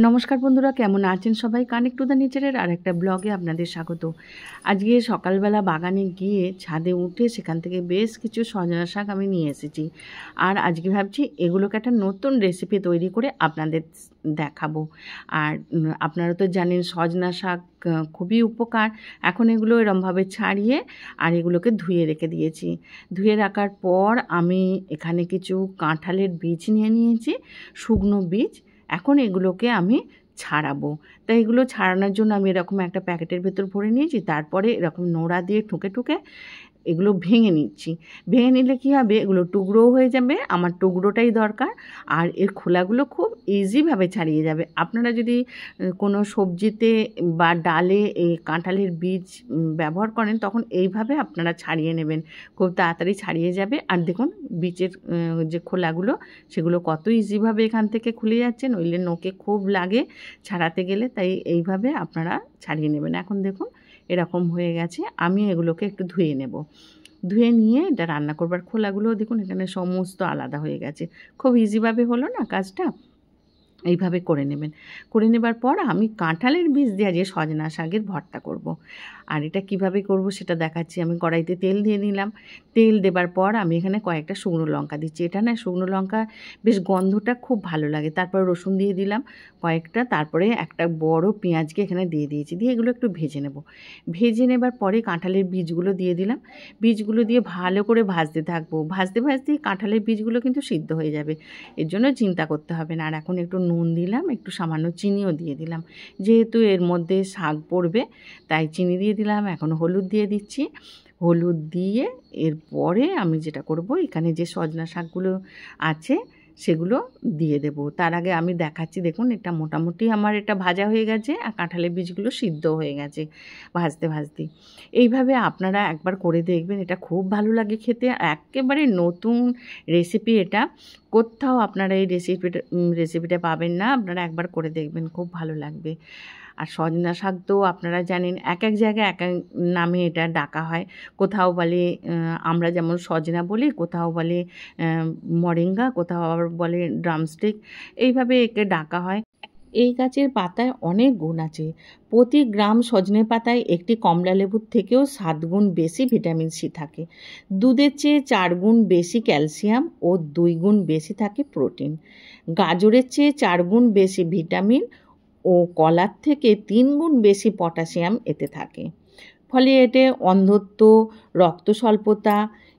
নমস্কার বন্ধুরা, কেমন আছেন সবাই? কানেক্ট টু দ্য নেচারের আর একটা ব্লগে আপনাদের স্বাগত। আজকে সকালবেলা বাগানে গিয়ে ছাদে উঠে সেখান থেকে বেশ কিছু সজনা শাক আমি নিয়ে এসেছি। আর আজকে ভাবছি এগুলোকে একটা নতুন রেসিপি তৈরি করে আপনাদের দেখাবো। আর আপনারা তো জানেন সজনা শাক খুবই উপকার। এখন এগুলো এরমভাবে ছাড়িয়ে আর এগুলোকে ধুয়ে রেখে দিয়েছি। ধুয়ে রাখার পর আমি এখানে কিছু কাঁঠালের বীজ নিয়ে নিয়েছি, শুকনো বীজ। এখন এগুলোকে আমি ছাড়াবো। তাই এগুলো ছাড়ানোর জন্য আমি এরকম একটা প্যাকেটের ভেতর ভরে নিয়েছি। তারপরে এরকম নোড়া দিয়ে ঠুকে ঠুকে এগুলো ভেঙে নিচ্ছি। ভেঙে নিলে কী হবে, এগুলো টুকরোও হয়ে যাবে, আমার টুকরোটাই দরকার। আর এর খোলাগুলো খুব ইজিভাবে ছাড়িয়ে যাবে। আপনারা যদি কোনো সবজিতে বা ডালে এই কাঁঠালের বীজ ব্যবহার করেন, তখন এইভাবে আপনারা ছাড়িয়ে নেবেন, খুব তাড়াতাড়ি ছাড়িয়ে যাবে। আর দেখুন বীজের যে খোলাগুলো, সেগুলো কত ইজিভাবে এখান থেকে খুলে যাচ্ছে, নইলে নোকে খুব লাগে ছাড়াতে গেলে। তাই এইভাবে আপনারা ছাড়িয়ে নেবেন। এখন দেখুন এরকম হয়ে গেছে। আমি এগুলোকে একটু ধুয়ে নেব। ধুয়ে নিয়ে এটা রান্না করবার খোলাগুলো দেখুন এখানে সমস্ত আলাদা হয়ে গেছে। খুব ইজিভাবে হলো না কাজটা? এইভাবে করে নেবেন। করে নেবার পর আমি কাঁঠালের বীজ দিয়ে যে সজনা শাকের ভর্তা করব। আর এটা কিভাবে করব সেটা দেখাচ্ছি। আমি কড়াইতে তেল দিয়ে নিলাম। তেল দেবার পর আমি এখানে কয়েকটা শুকনো লঙ্কা দিচ্ছি। এটা না শুকনো লঙ্কা বেশ গন্ধটা খুব ভালো লাগে। তারপর রসুন দিয়ে দিলাম কয়েকটা। তারপরে একটা বড় পেঁয়াজকে এখানে দিয়ে দিয়েছি। দিয়ে এগুলো একটু ভেজে নেব। ভেজে নেবার পরে কাঁঠালের বীজগুলো দিয়ে দিলাম। বীজগুলো দিয়ে ভালো করে ভাজতে থাকবো। ভাজতে ভাজতেই কাঁঠালের বীজগুলো কিন্তু সিদ্ধ হয়ে যাবে। এর জন্য চিন্তা করতে হবে না। আর এখন একটু নুন দিলাম, একটু সামান্য চিনিও দিয়ে দিলাম। যেহেতু এর মধ্যে শাক পড়বে তাই চিনি দিয়ে দিলাম। এখন হলুদ দিয়ে দিচ্ছি। হলুদ দিয়ে এরপরে আমি যেটা করব, এখানে যে সজনা শাকগুলো আছে সেগুলো দিয়ে দেব। তার আগে আমি দেখাচ্ছি, দেখুন এটা মোটামুটি আমার এটা ভাজা হয়ে গেছে আর কাঁঠালের বীজগুলো সিদ্ধ হয়ে গেছে ভাজতে ভাজতে। এইভাবে আপনারা একবার করে দেখবেন, এটা খুব ভালো লাগে খেতে। একেবারে নতুন রেসিপি এটা, কোথাও আপনারা এই রেসিপিটা পাবেন না। আপনারা একবার করে দেখবেন, খুব ভালো লাগবে। আর সজনা শাক তো আপনারা জানেন এক এক জায়গায় এক এক নামে এটা ডাকা হয়। কোথাও বলে আমরা যেমন সজনা বলি, কোথাও বলে মরিঙ্গা, কোথাও আবার বলে ড্রামস্টিক, এইভাবে একে ডাকা হয়। এই গাছের পাতায় অনেক গুণ আছে। প্রতি গ্রাম সজনে পাতায় একটি কমলা লেবুর থেকেও 7 গুণ বেশি ভিটামিন সি থাকে। দুধের চেয়ে 4 গুণ বেশি ক্যালসিয়াম ও 2 গুণ বেশি থাকে প্রোটিন। গাজরের চেয়ে 4 গুণ বেশি ভিটামিন ও কলার থেকে 3 গুণ বেশি পটাশিয়াম এতে থাকে। ফলে এতে অন্ধত্ব, রক্ত স্বল্পতা,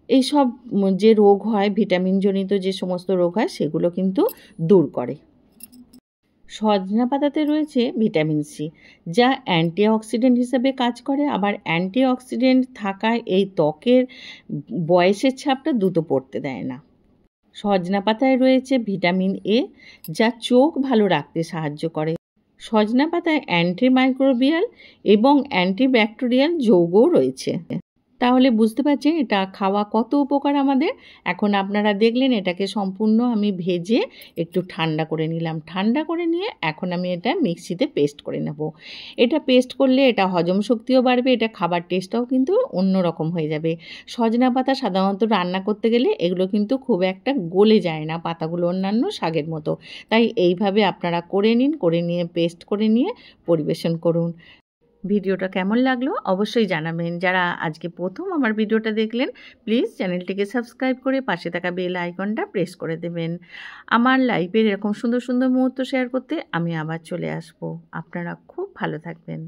এইসব যে রোগ হয়, ভিটামিনজনিত যে সমস্ত রোগ হয়, সেগুলো কিন্তু দূর করে। সজনা পাতাতে রয়েছে ভিটামিন সি, যা অ্যান্টিঅক্সিডেন্ট হিসেবে কাজ করে। আবার অ্যান্টিঅক্সিডেন্ট থাকায় এই ত্বকের বয়সের ছাপটা দ্রুত পড়তে দেয় না। সজনা পাতায় রয়েছে ভিটামিন এ, যা চোখ ভালো রাখতে সাহায্য করে। সজনা পাতায় অ্যান্টিমাইক্রোবিয়াল এবং অ্যান্টিব্যাকটেরিয়াল যৌগও রয়েছে। তাহলে বুঝতে পারছেন এটা খাওয়া কত উপকার আমাদের। এখন আপনারা দেখলেন এটাকে সম্পূর্ণ আমি ভেজে একটু ঠান্ডা করে নিলাম। ঠান্ডা করে নিয়ে এখন আমি এটা মিক্সিতে পেস্ট করে নেব। এটা পেস্ট করলে এটা হজম শক্তিও বাড়বে, এটা খাবার টেস্টটাও কিন্তু অন্যরকম হয়ে যাবে। সজনা পাতা সাধারণত রান্না করতে গেলে এগুলো কিন্তু খুব একটা গলে যায় না, পাতাগুলো অন্যান্য শাকের মতো। তাই এইভাবে আপনারা করে নিন, করে নিয়ে পেস্ট করে নিয়ে পরিবেশন করুন। ভিডিওটা কেমন লাগলো অবশ্যই জানাবেন। যারা আজকে প্রথম আমার ভিডিওটা দেখলেন, প্লিজ চ্যানেলটিকে সাবস্ক্রাইব করে পাশে থাকা বেল আইকনটা প্রেস করে দেবেন। আমার লাইফের এরকম সুন্দর সুন্দর মুহূর্ত শেয়ার করতে আমি আবার চলে আসব। আপনারা খুব ভালো থাকবেন।